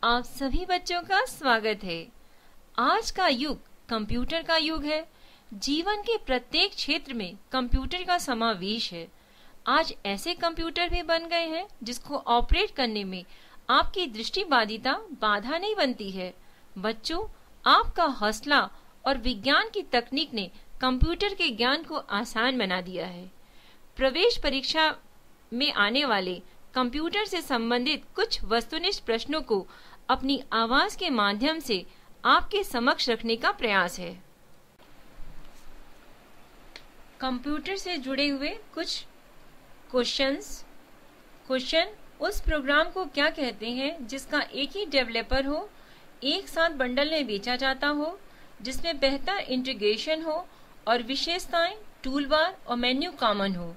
आप सभी बच्चों का स्वागत है। आज का युग कंप्यूटर का युग है। जीवन के प्रत्येक क्षेत्र में कंप्यूटर का समावेश है। आज ऐसे कंप्यूटर भी बन गए हैं जिसको ऑपरेट करने में आपकी दृष्टिबाधिता बाधा नहीं बनती है। बच्चों, आपका हौसला और विज्ञान की तकनीक ने कंप्यूटर के ज्ञान को आसान बना दिया है। प्रवेश परीक्षा में आने वाले कंप्यूटर से संबंधित कुछ वस्तुनिष्ठ प्रश्नों को अपनी आवाज के माध्यम से आपके समक्ष रखने का प्रयास है। कंप्यूटर से जुड़े हुए कुछ क्वेश्चन उस प्रोग्राम को क्या कहते हैं जिसका एक ही डेवलपर हो, एक साथ बंडल में बेचा जाता हो, जिसमें बेहतर इंटीग्रेशन हो और विशेषताएं, टूल बार और मेन्यू कॉमन हो।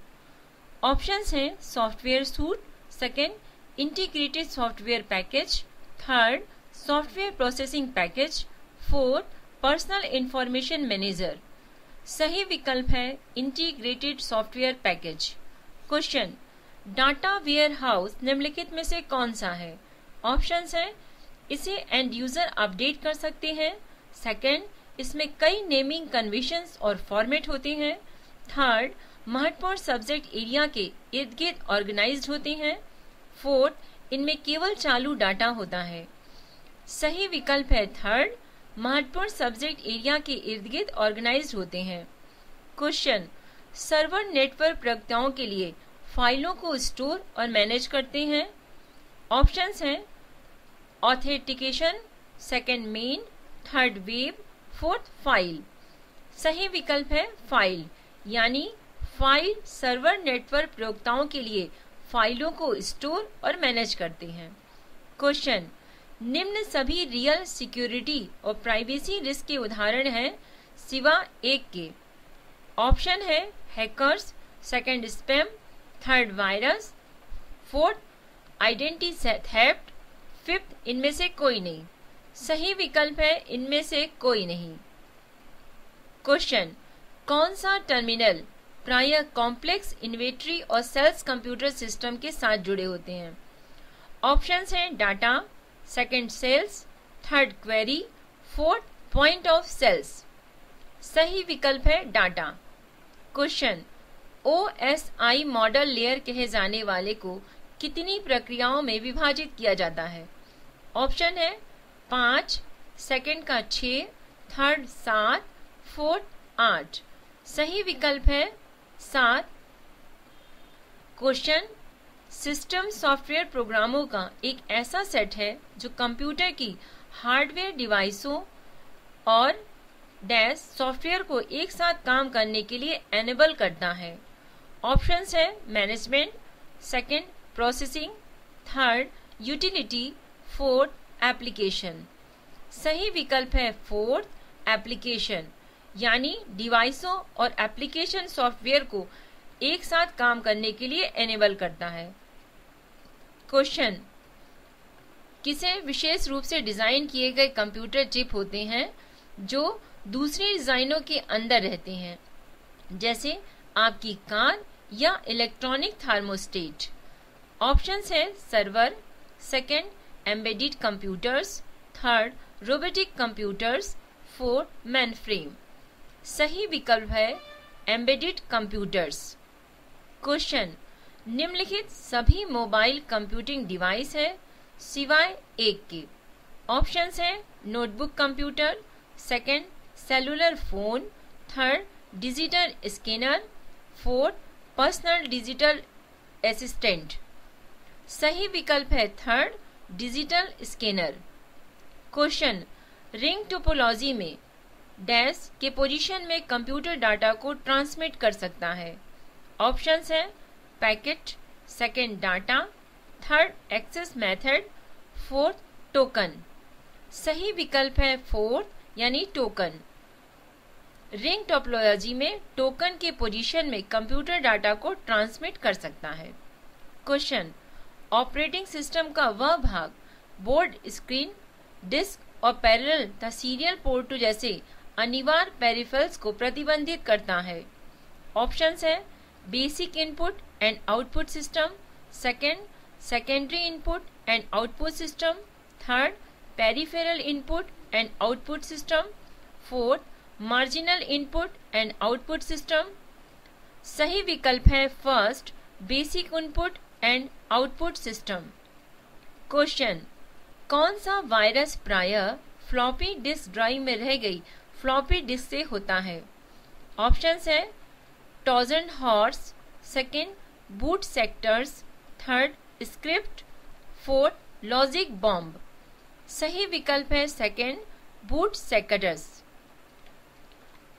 ऑप्शंस हैं software suite, second integrated software package, third software processing package, fourth personal information manager. सही विकल्प है integrated software package. Question, data warehouse निम्नलिखित में से कौन सा है? ऑप्शंस हैं इसे एंड यूजर अपडेट कर सकते हैं, सेकेंड इसमें कई नेमिंग कन्वेंशंस और फॉर्मेट होते हैं, थर्ड महत्वपूर्ण सब्जेक्ट एरिया के इर्द गिर्द ऑर्गेनाइज्ड होते हैं, फोर्थ इनमें केवल चालू डाटा होता है। सही विकल्प है थर्ड, महत्वपूर्ण सब्जेक्ट एरिया के इर्द गिर्द ऑर्गेनाइज्ड होते हैं। क्वेश्चन, सर्वर नेटवर्क प्रक्रियाओं के लिए फाइलों को स्टोर और मैनेज करते हैं। ऑप्शंस हैं authentication, second main, third web, fourth file. सही विकल्प है फाइल, यानी फाइल सर्वर नेटवर्क प्रयोक्ताओं के लिए फाइलों को स्टोर और मैनेज करते हैं। क्वेश्चन, निम्न सभी रियल सिक्योरिटी और प्राइवेसी रिस्क के उदाहरण हैं सिवा एक के। ऑप्शन है hackers, second spam, third virus, fourth identity theft, fifth इनमें से कोई नहीं। सही विकल्प है इनमें से कोई नहीं। क्वेश्चन, कौन सा टर्मिनल प्रायः कॉम्प्लेक्स इन्वेंटरी और सेल्स कंप्यूटर सिस्टम के साथ जुड़े होते हैं? ऑप्शंस हैं data, second sales, third query, fourth point of sales. सही विकल्प है data. Question, OSI model layer कहे जाने वाले को कितनी प्रक्रियाओं में विभाजित किया जाता है? ऑप्शन है 5, सेकंड का 6, थर्ड 7, फोर्थ 8। सही विकल्प है 7। क्वेश्चन, सिस्टम सॉफ्टवेयर प्रोग्रामों का एक ऐसा सेट है जो कंप्यूटर की हार्डवेयर डिवाइसों और डैश सॉफ्टवेयर को एक साथ काम करने के लिए एनेबल करता है। ऑप्शंस है management, second processing, third utility, fourth application. सही विकल्प है फोर्थ एप्लीकेशन, यानी डिवाइसों और एप्लीकेशन सॉफ्टवेयर को एक साथ काम करने के लिए एनेबल करता है। क्वेश्चन, किसे विशेष रूप से डिजाइन किए गए कंप्यूटर चिप होते हैं जो दूसरी डिजाइनों के अंदर रहते हैं, जैसे आपकी कार या इलेक्ट्रॉनिक थर्मोस्टेट? ऑप्शंस है server, second embedded computers, third robotic computers, fourth mainframe. सही विकल्प है एम्बेडेड कंप्यूटर्स। क्वेश्चन, निम्नलिखित सभी मोबाइल कंप्यूटिंग डिवाइस है सिवाय एक के। ऑप्शंस हैं notebook computer, second cellular phone, third digital scanner, fourth personal digital assistant. सही विकल्प है third digital scanner. Question, ring topology में डैश के पोजीशन में कंप्यूटर डाटा को ट्रांसमिट कर सकता है? ऑप्शंस हैं packet, second data, third access method, fourth token. सही विकल्प है फोर्थ यानी टोकन। रिंग टोपोलॉजी में टोकन के पोजीशन में कंप्यूटर डाटा को ट्रांसमिट कर सकता है। क्वेश्चन, ऑपरेटिंग सिस्टम का वह भाग बोर्ड, स्क्रीन, डिस्क और पैरेलल तथा सीरियल पोर्ट जैसे अनिवार्य पेरिफेरल्स को प्रतिबंधित करता है? ऑप्शंस है basic input and output system, second secondary input and output system, third peripheral input and output system, fourth marginal input and output system. सही विकल्प है first basic input and output system. Question, कौन सा virus प्रायः floppy disk drive में रह गई floppy disk से होता है? ऑप्शंस है Trojan horse, second boot sectors, third script, fourth logic bomb. सही विकल्प है सेकेंड बूट सेक्टर्स।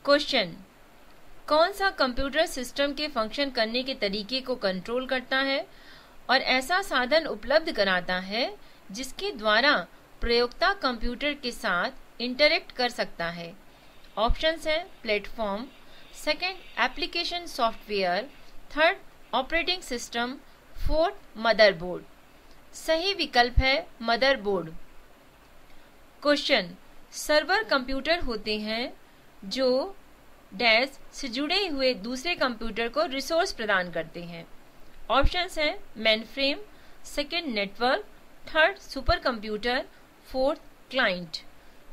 क्वेश्चन, कौन सा कंप्यूटर सिस्टम के फंक्शन करने के तरीके को कंट्रोल करता है और ऐसा साधन उपलब्ध कराता है जिसके द्वारा प्रयोक्ता कंप्यूटर के साथ इंटरेक्ट कर सकता है? ऑप्शंस हैं platform, second application software, third operating system, fourth motherboard. सही विकल्प है मदरबोर्ड। क्वेश्चन, सर्वर कंप्यूटर होते हैं जो डैश से जुड़े हुए दूसरे कंप्यूटर को रिसोर्स प्रदान करते हैं। ऑप्शंस हैं mainframe, second network, third super computer, fourth client.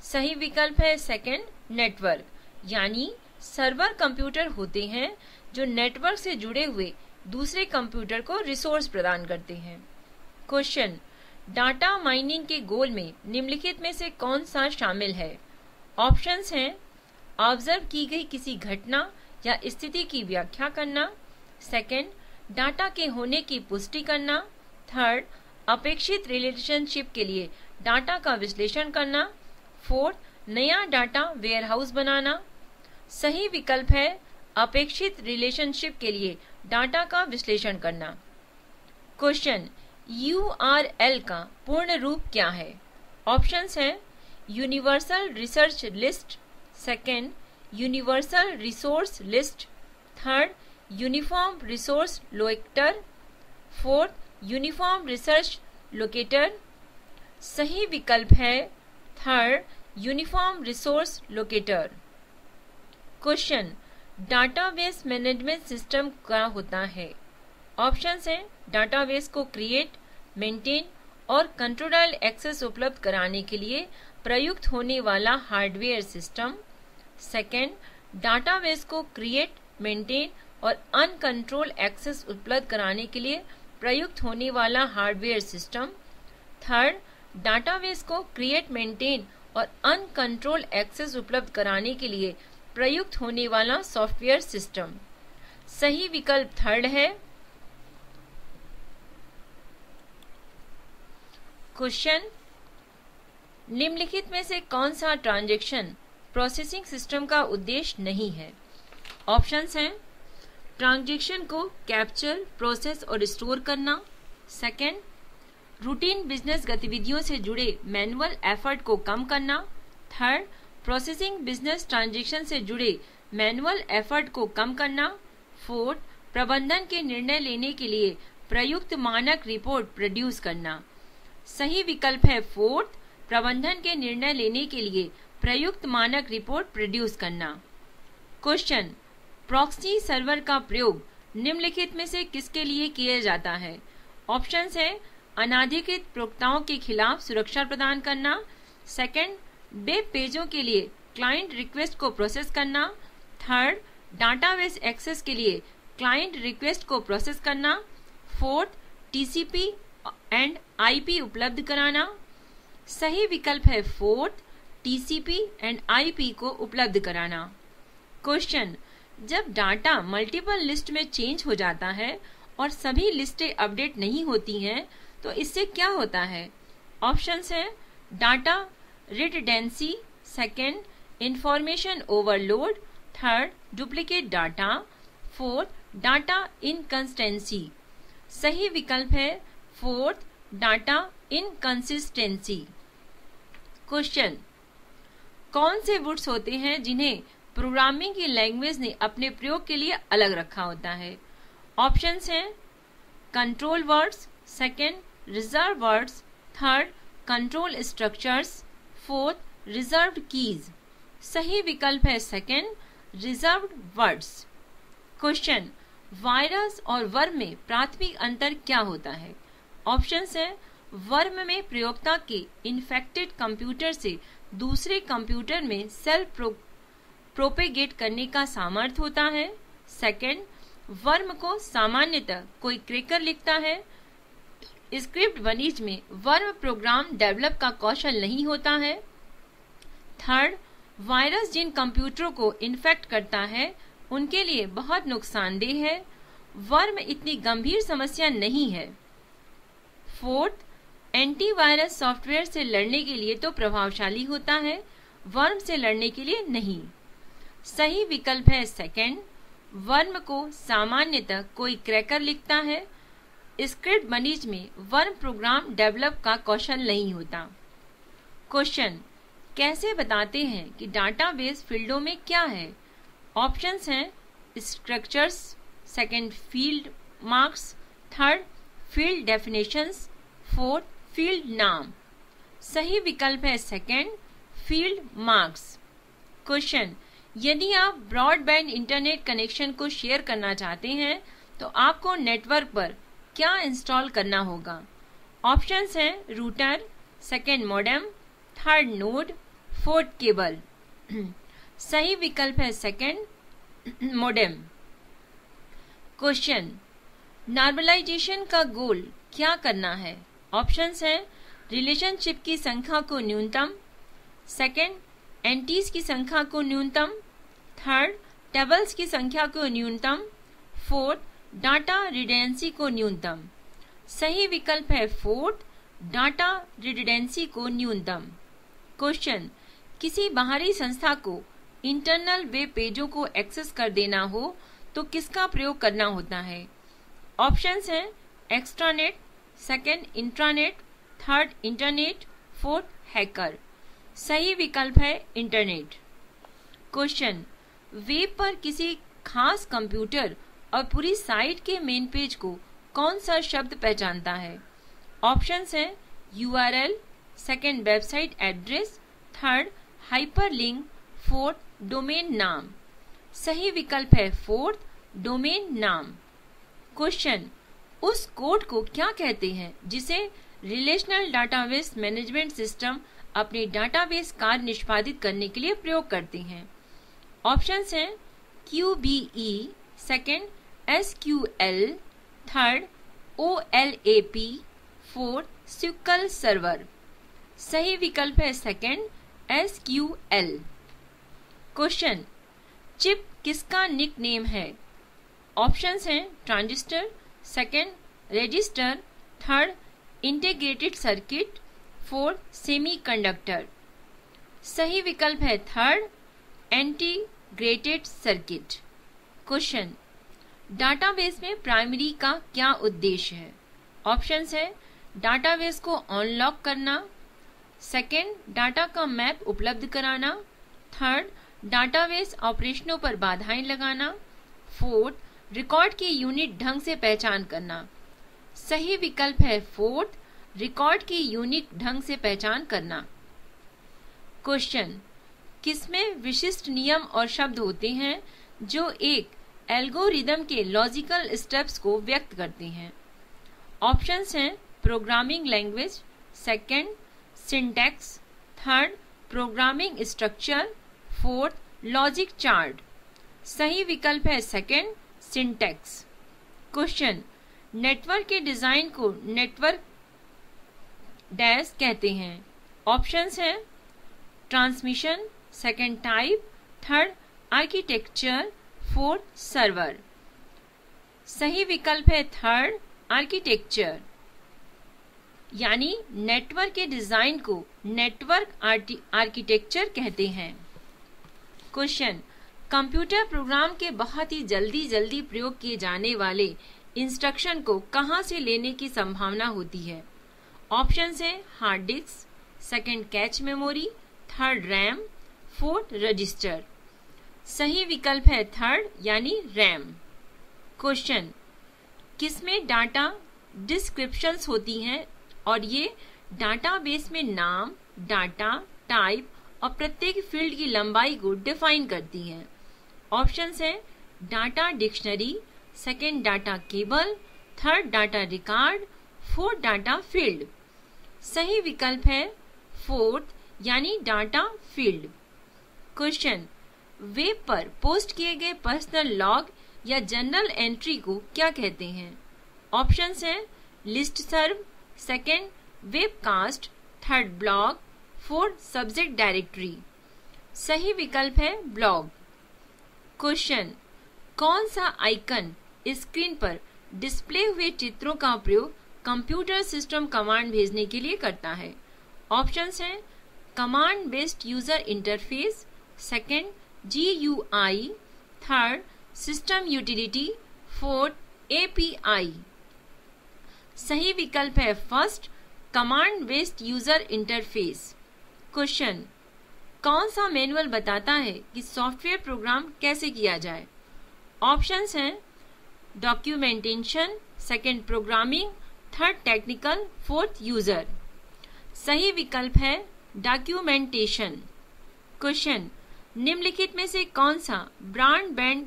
सही विकल्प है सेकेंड नेटवर्क, यानी सर्वर कंप्यूटर होते हैं जो नेटवर्क से जुड़े हुए दूसरे कंप्यूटर को रिसोर्स प्रदान करते हैं। क्वेश्चन, डाटा माइनिंग के गोल में निम्नलिखित में से कौन सा शामिल है? ऑप्शंस हैं ऑब्जर्व की गई किसी घटना या स्थिति की व्याख्या करना, सेकेंड डाटा के होने की पुष्टि करना, थर्ड अपेक्षित रिलेशनशिप के लिए डाटा का विश्लेषण करना, फोर्थ नया डाटा वेयरहाउस बनाना। सही विकल्प है अपेक्षित रिलेशनशिप के लिए डाटा का विश्लेषण करना। क्वेश्चन, URL का पूर्ण रूप क्या है? ऑप्शंस हैं universal research list, second universal resource list, third uniform resource locator, fourth uniform research locator. सही विकल्प है third uniform resource locator. Question, database management system क्या होता है? ऑप्शंस हैं डाटाबेस को क्रिएट, मेंटेन और कंट्रोल एक्सेस उपलब्ध कराने के लिए प्रयुक्त होने वाला हार्डवेयर सिस्टम, सेकेंड डाटाबेस को क्रिएट, मेंटेन और अनकंट्रोल एक्सेस उपलब्ध कराने के लिए प्रयुक्त होने वाला हार्डवेयर सिस्टम, थर्ड डाटाबेस को क्रिएट, मेंटेन और अनकंट्रोल एक्सेस उपलब्ध कराने के लिए प्रयुक्त होने वाला सॉफ्टवेयर सिस्टम। सही विकल्प थर्ड है। क्वेश्चन, निम्नलिखित में से कौन सा ट्रांजैक्शन प्रोसेसिंग सिस्टम का उद्देश्य नहीं है? ऑप्शंस हैं ट्रांजैक्शन को कैप्चर, प्रोसेस और स्टोर करना, सेकेंड रूटीन बिजनेस गतिविधियों से जुड़े मैनुअल एफर्ट को कम करना, थर्ड प्रोसेसिंग बिजनेस ट्रांजैक्शन से जुड़े मैनुअल एफर्ट को कम करना, फोर्थ प्रबंधन के निर्णय लेने के लिए प्रयुक्त मानक रिपोर्ट प्रोड्यूस करना। सही विकल्प है फोर्थ प्रबंधन के निर्णय लेने के लिए प्रयुक्त मानक रिपोर्ट प्रोड्यूस करना। क्वेश्चन, प्रॉक्सी सर्वर का प्रयोग निम्नलिखित में से किसके लिए किया जाता है? ऑप्शंस है अनाधिकृत प्रयोक्ताओं के खिलाफ सुरक्षा प्रदान करना, सेकंड वेब पेजों के लिए क्लाइंट रिक्वेस्ट को प्रोसेस करना, थर्ड डाटाबेस एक्सेस के लिए क्लाइंट रिक्वेस्ट को प्रोसेस करना, फोर्थ टीसीपी एंड आईपी उपलब्ध कराना। सही विकल्प है फोर्थ टीसीपी एंड आईपी को उपलब्ध कराना। क्वेश्चन, जब डाटा मल्टीपल लिस्ट में चेंज हो जाता है और सभी लिस्टें अपडेट नहीं होती हैं तो इससे क्या होता है? ऑप्शंस हैं data redundancy, second information overload, third duplicate data, fourth data inconsistency. सही विकल्प है फोर्थ डाटा इनकंसिस्टेंसी। क्वेश्चन, कौन से वर्ड्स होते हैं जिन्हें प्रोग्रामिंग की लैंग्वेज ने अपने प्रयोग के लिए अलग रखा होता है? ऑप्शंस हैं control words, second reserve words, third control structures, fourth reserved keys. सही विकल्प है second reserved words. Question, virus और वर्म में प्राथमिक अंतर क्या होता है? ऑप्शंस हैं वर्म में प्रयोक्ता के इन्फेक्टेड कंप्यूटर से दूसरे कंप्यूटर में सेल्फ प्रोपेगेट करने का सामर्थ्य होता है। सेकंड, वर्म को सामान्यतः कोई क्रैकर लिखता है। स्क्रिप्ट वनीज में वर्म प्रोग्राम डेवलप का कौशल नहीं होता है। थर्ड, वायरस जिन कंप्यूटरों को इन्फेक्ट करता है उनके लिए बहुत नुकसानदेह है। वर्म इतनी गंभीर समस्या नहीं है। फोर्थ, एंटीवायरस सॉफ्टवेयर से लड़ने के लिए तो प्रभावशाली होता है, वर्म से लड़ने के लिए नहीं। सही विकल्प है सेकंड, वर्म को सामान्यतः कोई क्रैकर लिखता है। स्क्रिप्ट वनीज में वर्म प्रोग्राम डेवलप का कौशल नहीं होता। क्वेश्चन, कैसे बताते हैं कि डाटाबेस फील्डों में क्या है? ऑप्शंस हैं structures, second field marks, third field definitions, fourth field नाम। सही विकल्प है सेकंड, फील्ड मार्क्स। क्वेश्चन, यदि आप ब्रॉडबैंड इंटरनेट कनेक्शन को शेयर करना चाहते हैं तो आपको नेटवर्क पर क्या इंस्टॉल करना होगा? ऑप्शंस हैं router, second modem, third node, fourth cable. सही विकल्प है सेकंड मॉडेम। क्वेश्चन, नॉर्मलाइजेशन का गोल क्या करना है? ऑप्शंस हैं रिलेशनशिप की संख्या को न्यूनतम, सेकंड एंटीज की संख्या को न्यूनतम, थर्ड टेबल्स की संख्या को न्यूनतम, फोर्थ डाटा रिडंडेंसी को न्यूनतम। सही विकल्प है फोर्थ, डाटा रिडंडेंसी को न्यूनतम। क्वेश्चन, किसी बाहरी संस्था को इंटरनल वेब पेजों को एक्सेस कर देना हो तो किसका प्रयोग करना होता है? ऑप्शंस हैं extranet, second intranet, third internet, fourth hacker. सही विकल्प है इंटरनेट। क्वेश्चन, वेब पर किसी खास कंप्यूटर और पूरी साइट के मेन पेज को कौन सा शब्द पहचानता है? ऑप्शंस हैं URL, second website address, third hyperlink, fourth domain नाम। सही विकल्प है फोर्थ, डोमेन नाम। क्वेश्चन, उस कोड को क्या कहते हैं जिसे रिलेशनल डाटाबेस मैनेजमेंट सिस्टम अपने डाटाबेस कार्य निष्पादित करने के लिए प्रयोग करते हैं? ऑप्शंस हैं QBE, second SQL, third OLAP, fourth SQL server. सही विकल्प है सेकंड SQL। क्वेश्चन, चिप किसका निक नेम है? ऑप्शंस हैं transistor, second register, third integrated circuit, fourth semiconductor. सही विकल्प है third integrated circuit. Question, database में प्राइमरी का क्या उद्देश्य है? ऑप्शंस है डाटाबेस को अनलॉक करना, सेकंड डाटा का मैप उपलब्ध कराना, थर्ड डाटाबेस ऑपरेशनों पर बाधाएं लगाना, फोर्थ रिकॉर्ड की यूनिट ढंग से पहचान करना। सही विकल्प है फोर्थ, रिकॉर्ड की यूनिट ढंग से पहचान करना। क्वेश्चन, किसमें विशिष्ट नियम और शब्द होते हैं जो एक एल्गोरिदम के लॉजिकल स्टेप्स को व्यक्त करते हैं? ऑप्शंस हैं programming language, second syntax, third programming structure, fourth logic chart. सही विकल्प है सेकंड सिंटैक्स। क्वेश्चन, नेटवर्क के डिजाइन को नेटवर्क डैश कहते हैं? ऑप्शंस हैं transmission, second type, third architecture, fourth server. सही विकल्प है थर्ड आर्किटेक्चर। यानी नेटवर्क के डिजाइन को नेटवर्क आर्किटेक्चर कहते हैं। क्वेश्चन, कंप्यूटर प्रोग्राम के बहुत ही जल्दी प्रयोग किए जाने वाले इंस्ट्रक्शन को कहां से लेने की संभावना होती है? ऑप्शंस हैं hard disk, second cache memory, third RAM, fourth register. सही विकल्प है थर्ड यानी रैम। क्वेश्चन, किसमें डाटा डिस्क्रिप्शंस होती हैं और ये डाटाबेस में नाम, डाटा टाइप और प्रत्येक फील्ड की लंबाई को डिफाइन करती हैं? ऑप्शंस हैं data dictionary, second data cable, third data record, fourth data field. सही विकल्प है फोर्थ यानी डाटा फील्ड। क्वेश्चन, वेब पर पोस्ट किए गए पर्सनल लॉग या जर्नल एंट्री को क्या कहते हैं? ऑप्शंस हैं listserv, second webcast, third blog, fourth subject directory. सही विकल्प है ब्लॉग। क्वेश्चन, कौन सा आइकन स्क्रीन पर डिस्प्ले हुए चित्रों का प्रयोग कंप्यूटर सिस्टम कमांड भेजने के लिए करता है? ऑप्शंस हैं command based user interface, second GUI, third system utility, fourth API। सही विकल्प है first command based user interface. Question, कौन सा मैनुअल बताता है कि सॉफ्टवेयर प्रोग्राम कैसे किया जाए? ऑप्शंस हैं documentation, second programming, third technical, fourth user. सही विकल्प है डॉक्यूमेंटेशन। क्वेश्चन, निम्नलिखित में से कौन सा ब्रॉडबैंड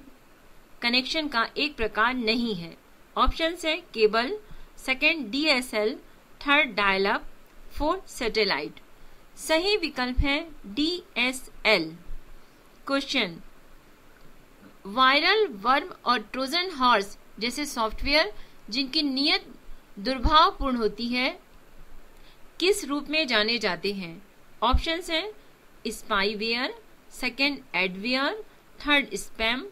कनेक्शन का एक प्रकार नहीं है? ऑप्शंस है cable, second DSL, third dial up, fourth satellite. सही विकल्प है DSL। क्वेश्चन, वायरल वर्म और ट्रोजन हॉर्स जैसे सॉफ्टवेयर जिनकी नीयत दुर्भावपूर्ण होती है किस रूप में जाने जाते हैं? ऑप्शंस हैं spyware, second adware, third spam,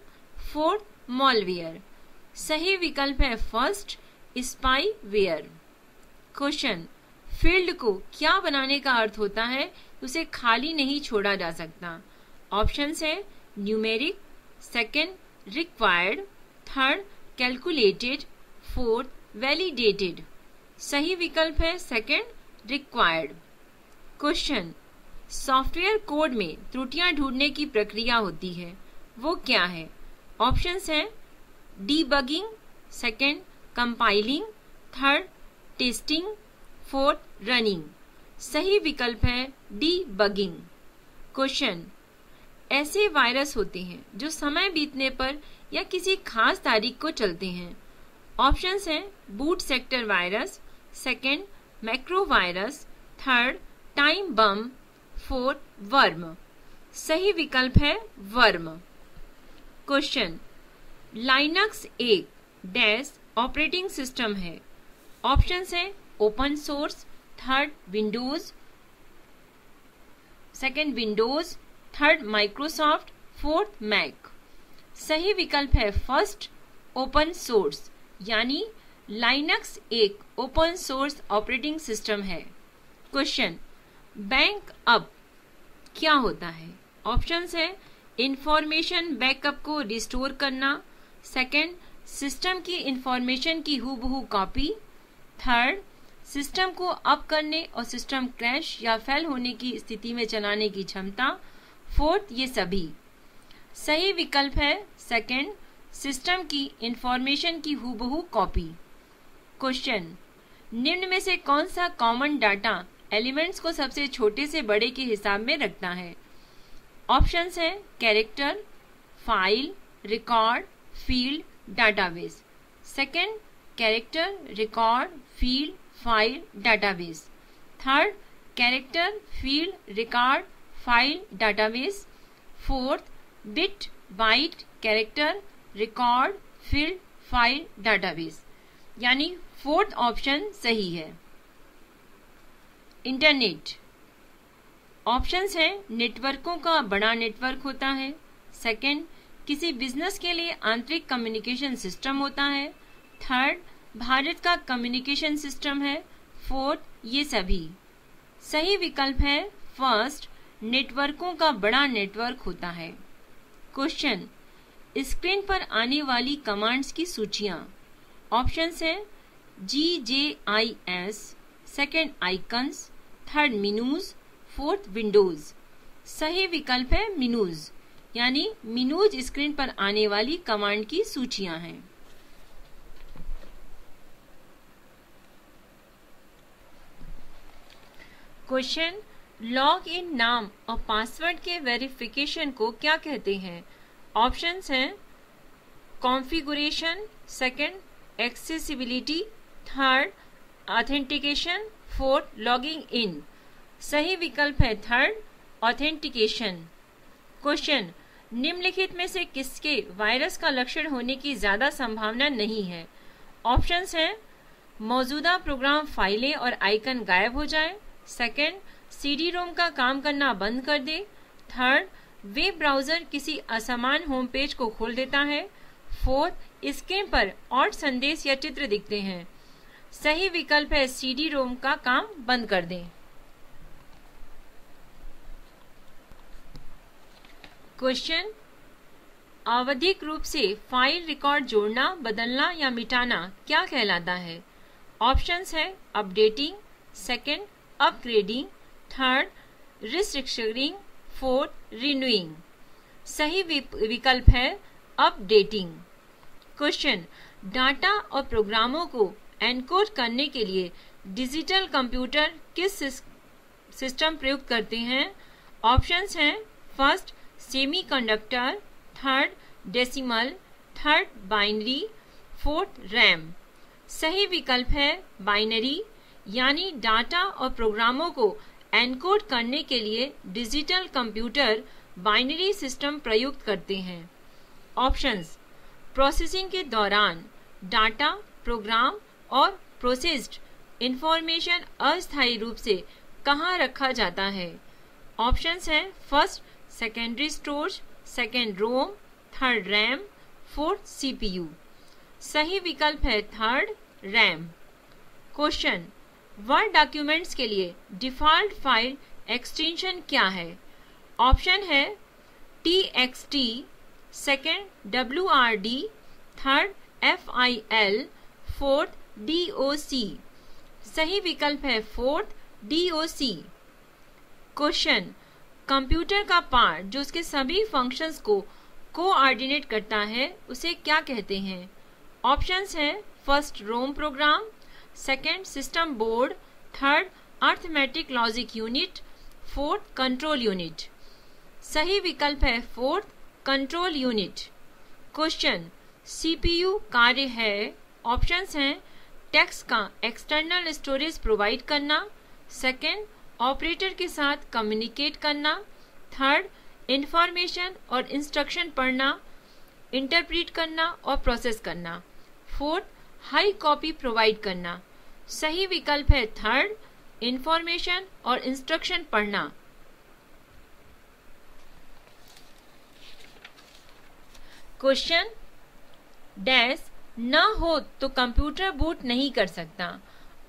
fourth malware. सही विकल्प है फर्स्ट स्पाईवेयर। क्वेश्चन, फील्ड को क्या बनाने का अर्थ होता है? उसे खाली नहीं छोड़ा जा सकता। ऑप्शंस है numeric, second required, third calculated, fourth validated. सही विकल्प है second required. Question, software code में त्रुटियां ढूंढने की प्रक्रिया होती है, वो क्या है? ऑप्शंस हैं debugging, second compiling, third testing, fourth running. सही विकल्प है डीबगिंग। क्वेश्चन, ऐसे वायरस होते हैं जो समय बीतने पर या किसी खास तारीख को चलते हैं। ऑप्शंस हैं boot sector virus, second macro virus, third time bomb, fourth worm. सही विकल्प है वर्म। क्वेश्चन, लाइनक्स एक डैश ऑपरेटिंग सिस्टम है। ऑप्शंस हैं open source, third Windows, second Windows, third Microsoft, fourth Mac. सही विकल्प है फर्स्ट ओपन सोर्स, यानी लाइनक्स एक ओपन सोर्स ऑपरेटिंग सिस्टम है। क्वेश्चन, बैंक अप क्या होता है? ऑप्शंस है इंफॉर्मेशन बैकअप को रिस्टोर करना, सेकंड सिस्टम की इंफॉर्मेशन की हूबहू कॉपी, थर्ड सिस्टम को अप करने और सिस्टम क्रैश या फेल होने की स्थिति में चलाने की क्षमता, फोर्थ ये सभी। सही विकल्प है सेकंड सिस्टम की इंफॉर्मेशन की हूबहू कॉपी। क्वेश्चन, निम्न में से कौन सा कॉमन डाटा एलिमेंट्स को सबसे छोटे से बड़े के हिसाब में रखता है? ऑप्शंस हैं character, file, record, field, database. Second character, record, field, file, database. Third character, field, record, file, database. Fourth bit, byte, character, record, field, file, database. यानी फोर्थ ऑप्शन सही है। इंटरनेट। ऑप्शंस हैं नेटवर्कों का बड़ा नेटवर्क होता है, सेकंड किसी बिजनेस के लिए आंतरिक कम्युनिकेशन सिस्टम होता है, थर्ड भारत का कम्युनिकेशन सिस्टम है, फोर्थ ये सभी। सही विकल्प है फर्स्ट नेटवर्कों का बड़ा नेटवर्क होता है। क्वेश्चन, स्क्रीन पर आने वाली कमांड्स की सूचियां। ऑप्शंस हैं GJIS, second icons, third menus, fourth Windows. सही विकल्प है मेनूज, यानी मेनूज स्क्रीन पर आने वाली कमांड की सूचियां हैं। क्वेश्चन, लॉग इन नाम और पासवर्ड के वेरिफिकेशन को क्या कहते हैं? ऑप्शंस हैं configuration, second accessibility, third authentication, fourth logging in. सही विकल्प है थर्ड ऑथेंटिकेशन। क्वेश्चन, निम्नलिखित में से किसके वायरस का लक्षण होने की ज्यादा संभावना नहीं है? ऑप्शंस हैं मौजूदा प्रोग्राम फाइलें और आइकन गायब हो जाए, सेकंड सीडी रोम का काम करना बंद कर दे, थर्ड वेब ब्राउजर किसी असमान होम पेज को खोल देता है, फोर्थ स्क्रीन पर ऑड संदेश या चित्र दिखते हैं। सही विकल्प है सीडी रोम का काम बंद कर दें। क्वेश्चन, आवधिक रूप से फाइल रिकॉर्ड जोड़ना, बदलना या मिटाना क्या कहलाता है? ऑप्शंस है updating, second upgrading, third restrictioning, fourth renewing. सही विकल्प है अपडेटिंग। क्वेश्चन, डाटा और प्रोग्रामों को एनकोड करने के लिए डिजिटल कंप्यूटर किस सिस्टम प्रयुक्त करते हैं? ऑप्शंस हैं first semiconductor, third decimal, third binary, fourth RAM. सही विकल्प है बाइनरी, यानी डाटा और प्रोग्रामों को एनकोड करने के लिए डिजिटल कंप्यूटर बाइनरी सिस्टम प्रयुक्त करते हैं। ऑप्शंस, प्रोसेसिंग के दौरान डाटा, प्रोग्राम और प्रोसेस्ड इंफॉर्मेशन अस्थायी रूप से कहाँ रखा जाता है? ऑप्शंस हैं फर्स्ट सेकेंडरी स्टोरेज, सेकेंड रोम, थर्ड रैम, फोर्थ सीपीयू। सही विकल्प है third RAM. Question, word documents के लिए डिफॉल्ट फाइल एक्सटेंशन क्या है? ऑप्शन है txt, second wrd, third fil, fourth doc। सही विकल्प है फोर्थ doc। क्वेश्चन, कंप्यूटर का पार्ट जो उसके सभी फंक्शंस को कोऑर्डिनेट करता है उसे क्या कहते हैं? ऑप्शंस हैं first ROM program, second system board, third arithmetic logic unit, fourth control unit. सही विकल्प है fourth control unit. Question, CPU कार्य है। ऑप्शंस हैं टेक्स्ट का एक्सटर्नल स्टोरेज प्रोवाइड करना, सेकेंड ऑपरेटर के साथ कम्युनिकेट करना, थर्ड इंफॉर्मेशन और इंस्ट्रक्शन पढ़ना, इंटरप्रीट करना और प्रोसेस करना, फोर्थ हाई कॉपी प्रोवाइड करना। सही विकल्प है थर्ड इंफॉर्मेशन और इंस्ट्रक्शन पढ़ना। क्वेश्चन, डैश न हो तो कंप्यूटर बूट नहीं कर सकता।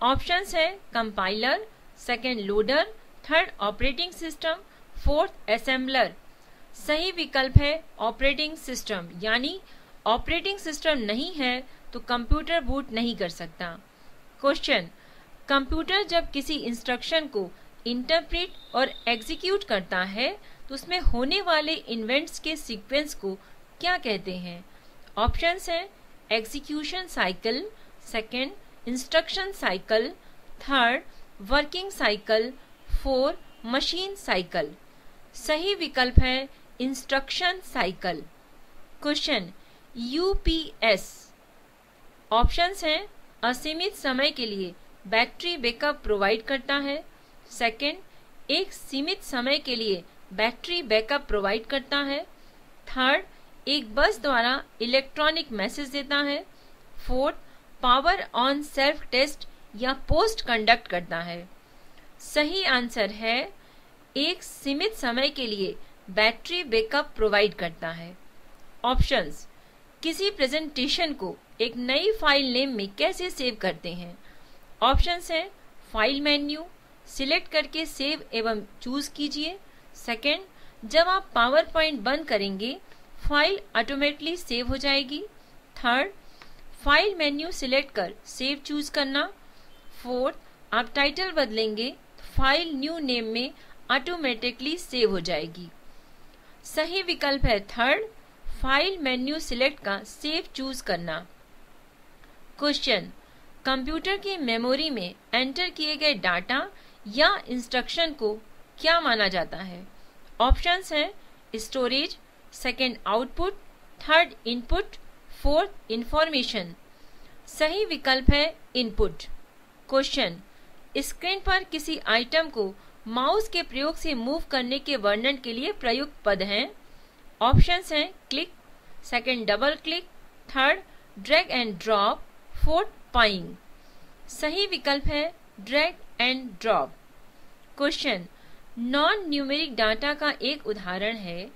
ऑप्शंस है compiler, second loader, third operating system, fourth assembler. सही विकल्प है ऑपरेटिंग सिस्टम, यानी ऑपरेटिंग सिस्टम नहीं है तो कंप्यूटर बूट नहीं कर सकता। क्वेश्चन, कंप्यूटर जब किसी इंस्ट्रक्शन को इंटरप्रेट और एग्जीक्यूट करता है तो उसमें होने वाले इवेंट्स के सीक्वेंस को क्या कहते हैं? ऑप्शंस हैं execution cycle, second instruction cycle, third working cycle, fourth machine cycle. सही विकल्प है instruction cycle. Question, UPS. Options हैं असीमित समय के लिए बैटरी बैकअप प्रोवाइड करता है, सेकेंड एक सीमित समय के लिए बैटरी बैकअप प्रोवाइड करता है, थर्ड एक बस द्वारा इलेक्ट्रॉनिक मैसेज देता है, fourth power on self test या पोस्ट कंडक्ट करता है। सही आंसर है एक सीमित समय के लिए बैटरी बैकअप प्रोवाइड करता है। ऑप्शंस, किसी प्रेजेंटेशन को एक नई फाइल नेम में कैसे सेव करते हैं? ऑप्शंस हैं फाइल मेन्यू, सिलेक्ट करके सेव एवं चूज कीजिए, सेकेंड जब आप पावर पॉइंट बंद करेंगे फाइल ऑटोमेटिकली सेव हो जाएगी, थर्ड फाइल मेन्यू सिलेक्ट कर सेव चूज करना, फोर्थ आप टाइटल बदलेंगे फाइल न्यू नेम में ऑटोमेटिकली सेव हो जाएगी। सही विकल्प है थर्ड फाइल मेन्यू सिलेक्ट का सेव चूज करना। क्वेश्चन, कंप्यूटर की मेमोरी में एंटर किए गए डाटा या इंस्ट्रक्शन को क्या माना जाता है? ऑप्शंस हैं storage, second output, third input, fourth information. सही विकल्प है इनपुट। क्वेश्चन, स्क्रीन पर किसी आइटम को माउस के प्रयोग से मूव करने के वर्णन के लिए प्रयुक्त पद हैं। ऑप्शंस हैं click, second double click, third drag and drop, fourth पाइंग। सही विकल्प है drag and drop. Question, non numeric data का एक उदाहरण है।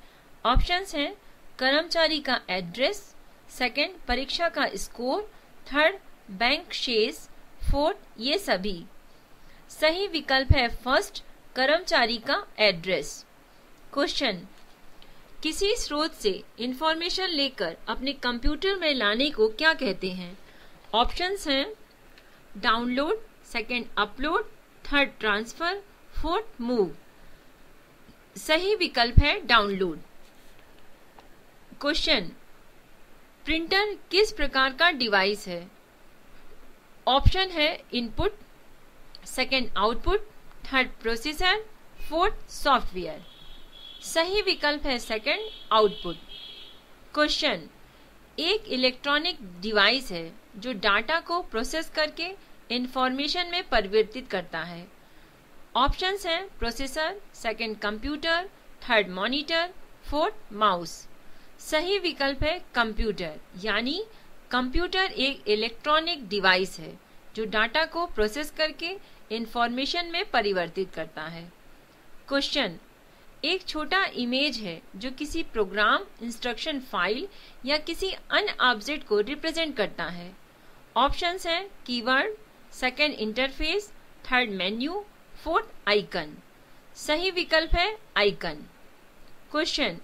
ऑप्शंस हैं कर्मचारी का एड्रेस, सेकंड परीक्षा का स्कोर, थर्ड बैंक शेष, फोर्थ ये सभी। सही विकल्प है फर्स्ट कर्मचारी का एड्रेस। क्वेश्चन, किसी स्रोत से इंफॉर्मेशन लेकर अपने कंप्यूटर में लाने को क्या कहते हैं? ऑप्शंस हैं download, second upload, third transfer, fourth move. सही विकल्प है डाउनलोड। क्वेश्चन, प्रिंटर किस प्रकार का डिवाइस है? ऑप्शन है input, second output, third processor, fourth software. सही विकल्प है सेकंड आउटपुट। क्वेश्चन, एक इलेक्ट्रॉनिक डिवाइस है जो डाटा को प्रोसेस करके इंफॉर्मेशन में परिवर्तित करता है। ऑप्शंस हैं processor, second computer, third monitor, fourth mouse. सही विकल्प है कंप्यूटर, यानी कंप्यूटर एक इलेक्ट्रॉनिक डिवाइस है जो डाटा को प्रोसेस करके इंफॉर्मेशन में परिवर्तित करता है। क्वेश्चन, एक छोटा इमेज है जो किसी प्रोग्राम, इंस्ट्रक्शन फाइल या किसी अन्य ऑब्जेक्ट को रिप्रेजेंट करता है। ऑप्शंस हैं keyword, second interface, third menu, fourth icon. सही विकल्प है आइकन। क्वेश्चन,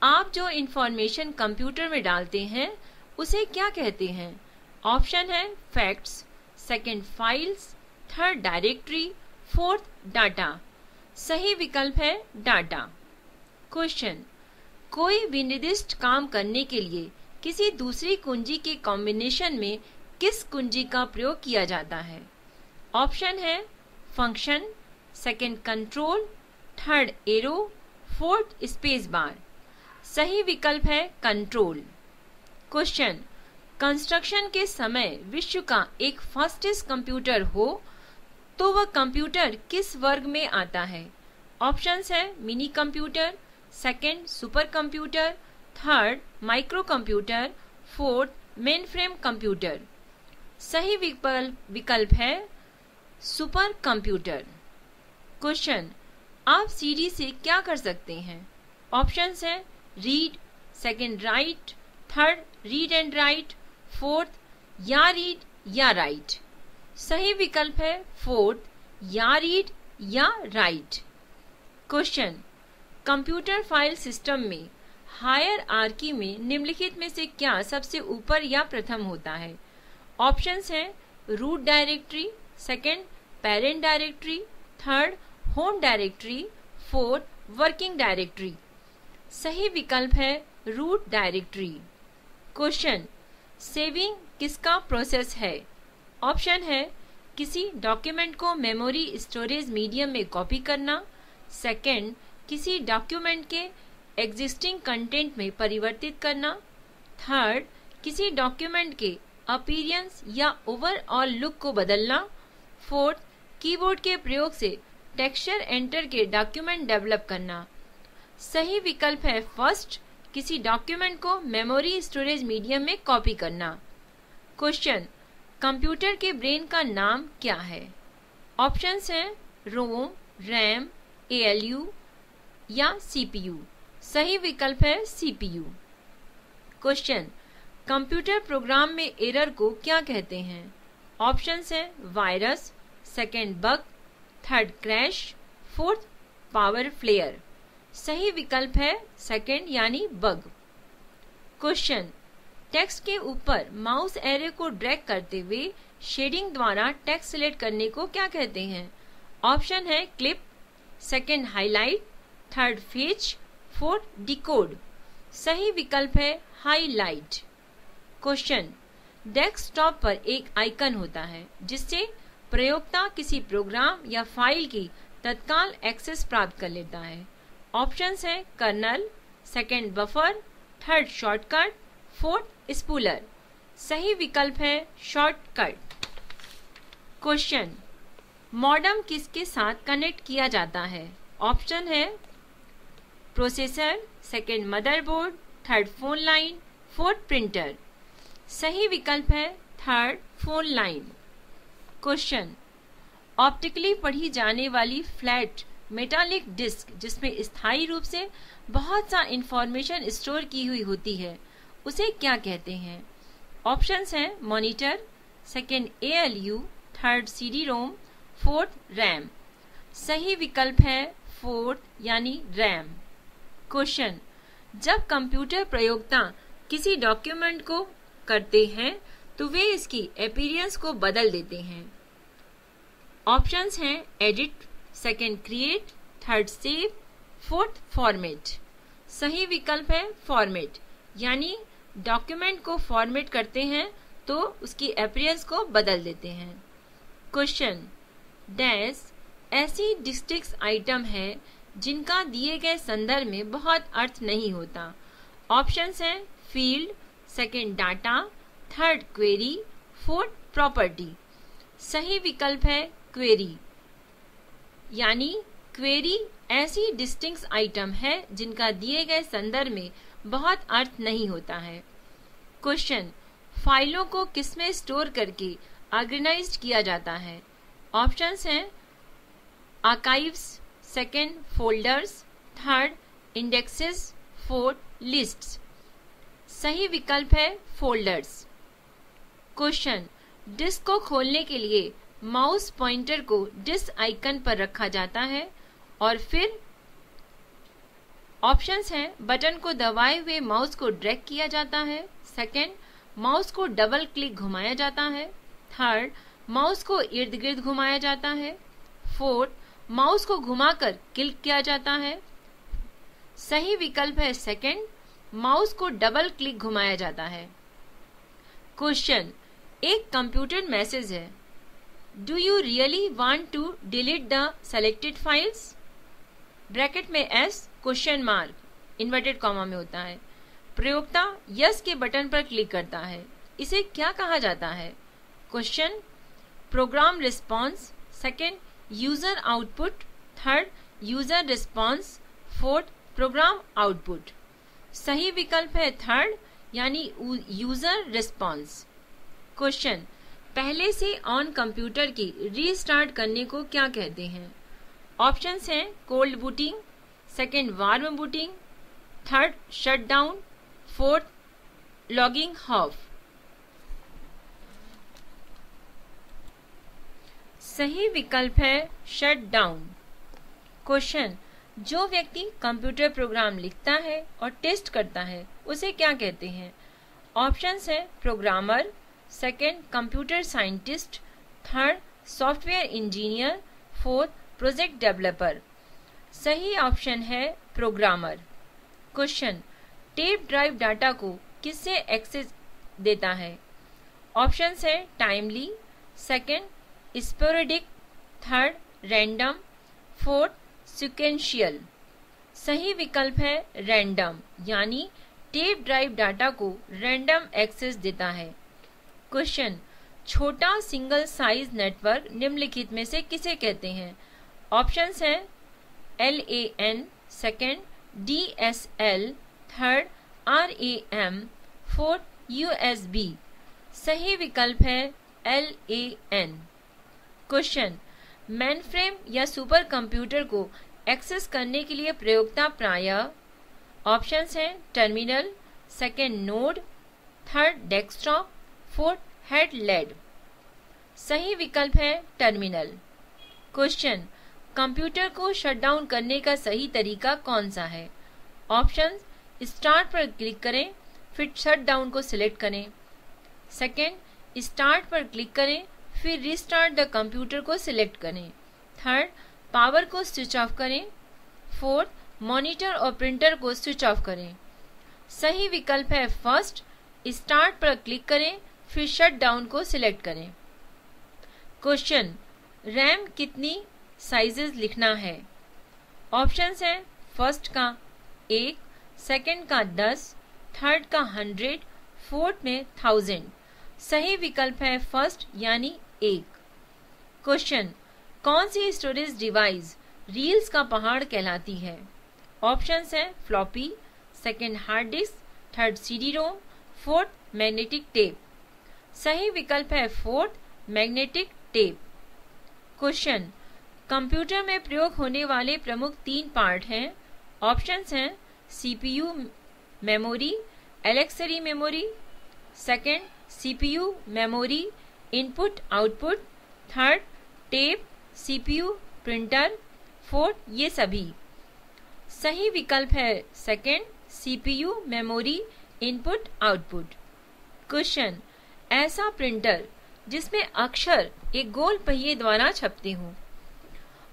आप जो इंफॉर्मेशन कंप्यूटर में डालते हैं उसे क्या कहते हैं? ऑप्शन है facts, second files, third directory, fourth data. सही विकल्प है डाटा। क्वेश्चन, कोई विनिर्दिष्ट काम करने के लिए किसी दूसरी कुंजी के कॉम्बिनेशन में किस कुंजी का प्रयोग किया जाता है? ऑप्शन है function, second control, third arrow, fourth space bar. सही विकल्प है कंट्रोल। क्वेश्चन, कंस्ट्रक्शन के समय विश्व का एक फास्टेस्ट कंप्यूटर हो तो वह कंप्यूटर किस वर्ग में आता है? ऑप्शंस है mini computer, second super computer, third micro computer, fourth main frame computer. सही विकल्प है सुपर कंप्यूटर। क्वेश्चन, आप सीडी से क्या कर सकते हैं? ऑप्शंस है read, second right, third read and right, fourth या रीड या राइट। सही विकल्प है फोर्थ, या रीड या right. Question, computer file system में हायरार्की में निम्नलिखित में से क्या सबसे ऊपर या प्रथम होता है? ऑप्शंस हैं root directory, second parent directory, third home directory, fourth working directory. सही विकल्प है रूट डायरेक्टरी। क्वेश्चन, सेविंग किसका प्रोसेस है? ऑप्शन है किसी डॉक्यूमेंट को मेमोरी स्टोरेज मीडियम में कॉपी करना, सेकंड किसी डॉक्यूमेंट के एग्जिस्टिंग कंटेंट में परिवर्तित करना, थर्ड किसी डॉक्यूमेंट के अपीयरेंस या ओवरऑल लुक को बदलना, फोर्थ कीबोर्ड के प्रयोग से टेक्सचर एंटर के डॉक्यूमेंट डेवलप करना। सही विकल्प है फर्स्ट, किसी डॉक्यूमेंट को मेमोरी स्टोरेज मीडियम में कॉपी करना। क्वेश्चन, कंप्यूटर के ब्रेन का नाम क्या है? ऑप्शंस हैं रोम, रैम, एएलयू या सीपीयू। सही विकल्प है सीपीयू। क्वेश्चन, कंप्यूटर प्रोग्राम में एरर को क्या कहते हैं? ऑप्शंस हैं virus, second bug, third crash, fourth power failure. सही विकल्प है सेकंड यानी बग। क्वेश्चन, टेक्स्ट के ऊपर माउस एरो को ड्रैग करते हुए शेडिंग द्वारा टेक्स्ट सिलेक्ट करने को क्या कहते हैं? ऑप्शन है clip, second highlight, third fetch, fourth decode. सही विकल्प है हाईलाइट। क्वेश्चन, डेस्कटॉप पर एक आइकन होता है जिससे प्रयोक्ता किसी प्रोग्राम या फाइल की तत्काल एक्सेस प्राप्त कर लेता है। ऑप्शंस हैं kernel, second buffer, third shortcut, fourth modem किसके साथ कनेक्ट किया जाता है? ऑप्शन है processor, second motherboard, third phone line, fourth printer. सही विकल्प है third phone line. Question, optically पढ़ी जाने वाली फ्लैट मेटालिक डिस्क जिसमें स्थायी रूप से बहुत सा इंफॉर्मेशन स्टोर की हुई होती है, उसे क्या कहते हैं? ऑप्शंस हैं monitor, second ALU, third CD रोम, फोर्थ रैम। सही विकल्प है फोर्थ यानी रैम। क्वेश्चन, जब कंप्यूटर प्रयोक्ता किसी डॉक्यूमेंट को करते हैं तो वे इसकी अपीयरेंस को बदल देते हैं। ऑप्शंस हैं edit, second create, third save, fourth format. सही विकल्प है फॉर्मेट, यानी डॉक्यूमेंट को फॉर्मेट करते हैं तो उसकी अपीयरेंस को बदल देते हैं। क्वेश्चन, डैश ऐसी डिस्ट्रिक्ट आइटम है जिनका दिए गए संदर्भ में बहुत अर्थ नहीं होता। ऑप्शंस हैं field, second data, third query, fourth property. सही विकल्प है क्वेरी, यानी क्वेरी ऐसी डिस्टिंक्ट आइटम है जिनका दिए गए संदर्भ में बहुत अर्थ नहीं होता है। क्वेश्चन, फाइलों को किसमें स्टोर करके ऑर्गेनाइज्ड किया जाता है? ऑप्शंस हैं archives, second folders, third indexes, fourth lists. सही विकल्प है फोल्डर्स। क्वेश्चन, डिस्क को खोलने के लिए माउस पॉइंटर को डिस्क आइकन पर रखा जाता है और फिर ऑप्शंस हैं बटन को दबाए हुए माउस को ड्रैग किया जाता है, सेकेंड माउस को डबल क्लिक घुमाया जाता है, थर्ड माउस को इर्द गिर्द घुमाया जाता है, फोर्थ माउस को घुमाकर क्लिक किया जाता है। सही विकल्प है सेकेंड, माउस को डबल क्लिक घुमाया जाता है। क्वेश्चन, एक कंप्यूटर मैसेज है, do you really want to delete the selected files? Bracket में S question mark inverted comma में होता है। प्रयोक्ता यस के बटन पर क्लिक करता है, इसे क्या कहा जाता है? Question, program response, second user output, third user response, fourth program output. सही विकल्प है थर्ड, यानी यूजर रिस्पॉन्स। क्वेश्चन, पहले से ऑन कंप्यूटर की रीस्टार्ट करने को क्या कहते हैं? ऑप्शंस हैं cold booting, second warm booting, third shut down, fourth logging off. सही विकल्प है शट डाउन। क्वेश्चन, जो व्यक्ति कंप्यूटर प्रोग्राम लिखता है और टेस्ट करता है उसे क्या कहते हैं? ऑप्शंस हैं programmer, second computer scientist, third software engineer, fourth project developer. सही ऑप्शन है programmer. Question, tape drive data को किससे एक्सेस देता है? ऑप्शंस है timely, second sporadic, third random, fourth sequential. सही विकल्प है रैंडम, यानी टेप ड्राइव डाटा को रैंडम एक्सेस देता है। क्वेश्चन, छोटा सिंगल साइज नेटवर्क निम्नलिखित में से किसे कहते हैं? ऑप्शंस हैं LAN, second DSL, third RAM, fourth USB। सही विकल्प है LAN। क्वेश्चन, मेनफ्रेम या सुपर कंप्यूटर को एक्सेस करने के लिए प्रयोक्ता प्रायः ऑप्शंस हैं terminal, second node, third desktop, fourth head led. सही विकल्प है टर्मिनल। क्वेश्चन, कंप्यूटर को शट डाउन करने का सही तरीका कौन सा है? ऑप्शंस, स्टार्ट पर क्लिक करें फिर शट डाउन को सिलेक्ट करें, सेकेंड स्टार्ट पर क्लिक करें फिर रिस्टार्ट द कंप्यूटर को सिलेक्ट करें, थर्ड पावर को स्विच ऑफ करें, फोर्थ मॉनिटर और प्रिंटर को स्विच ऑफ करें। सही विकल्प है फर्स्ट, स्टार्ट पर क्लिक करें फिर शट डाउन को सिलेक्ट करें। क्वेश्चन, रैम कितनी साइजेस लिखना है? ऑप्शंस हैं फर्स्ट का 1, सेकेंड का 10, थर्ड का 100, फोर्थ में 1000। सही विकल्प है फर्स्ट यानी 1। क्वेश्चन, कौन सी स्टोरेज डिवाइस रील्स का पहाड़ कहलाती है? ऑप्शंस हैं floppy, second hard disk, third CD ROM, fourth magnetic tape. सही विकल्प है fourth magnetic tape. Question, computer में प्रयोग होने वाले प्रमुख 3 पार्ट हैं। ऑप्शंस हैं CPU memory, auxiliary memory, second CPU memory input output, third tape CPU printer, fourth ये सभी। सही विकल्प है second CPU memory input output. Question, ऐसा प्रिंटर जिसमें अक्षर एक गोल पहिए द्वारा छपते हों।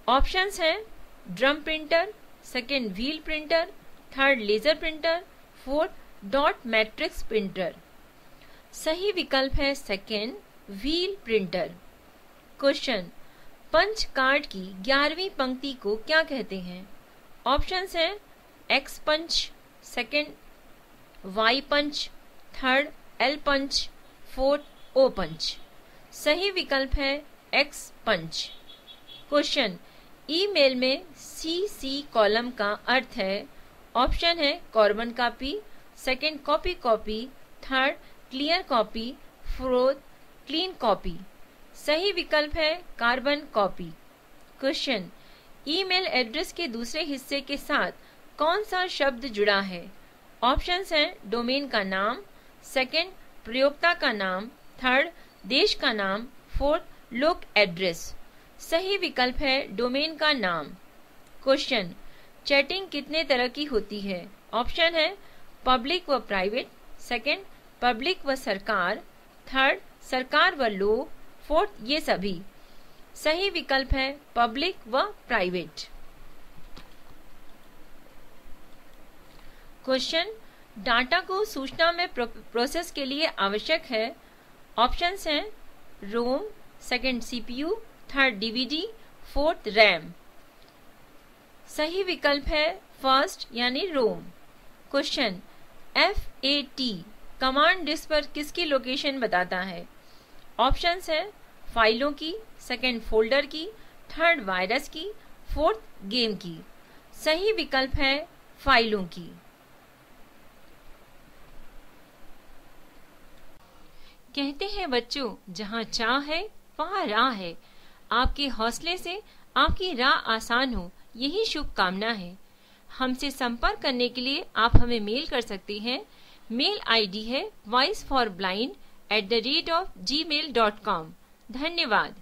ऑप्शंस हैं drum printer, second wheel printer, third laser printer, fourth dot matrix printer. सही विकल्प है second wheel printer. Question, punch card की 11वीं पंक्ति को क्या कहते हैं? ऑप्शंस हैं X punch, second Y punch, third L punch, fourth O punch. सही विकल्प है एक्स पंच। क्वेश्चन, ईमेल में सीसी कॉलम का अर्थ है। ऑप्शन है carbon copy, second copy copy, third clear copy, fourth clean copy. सही विकल्प है carbon copy. Question, email address के दूसरे हिस्से के साथ कौन सा शब्द जुड़ा है? ऑप्शंस हैं डोमेन का नाम, सेकंड प्रयोक्ता का नाम, थर्ड देश का नाम, फोर्थ लोक एड्रेस। सही विकल्प है डोमेन का नाम। क्वेश्चन, चैटिंग कितने तरह की होती है? ऑप्शन है पब्लिक व प्राइवेट, सेकंड पब्लिक व सरकार, थर्ड सरकार व लोग, फोर्थ ये सभी। सही विकल्प है पब्लिक व प्राइवेट। क्वेश्चन, डाटा को सूचना में प्रोसेस के लिए आवश्यक है। ऑप्शंस हैं ROM, second CPU, third DVD, fourth RAM. सही विकल्प है फर्स्ट यानी ROM. Question, FAT command disk पर किसकी लोकेशन बताता है? ऑप्शंस है फाइलों की, सेकंड फोल्डर की, थर्ड वायरस की, फोर्थ गेम की। सही विकल्प है फाइलों की। कहते हैं बच्चों, जहाँ चाह है वहाँ राह है। आपके हौसले से आपकी राह आसान हो, यही शुभकामना है। हमसे संपर्क करने के लिए आप हमें मेल कर सकते हैं। मेल आईडी है voiceforblind@gmail.com। धन्यवाद।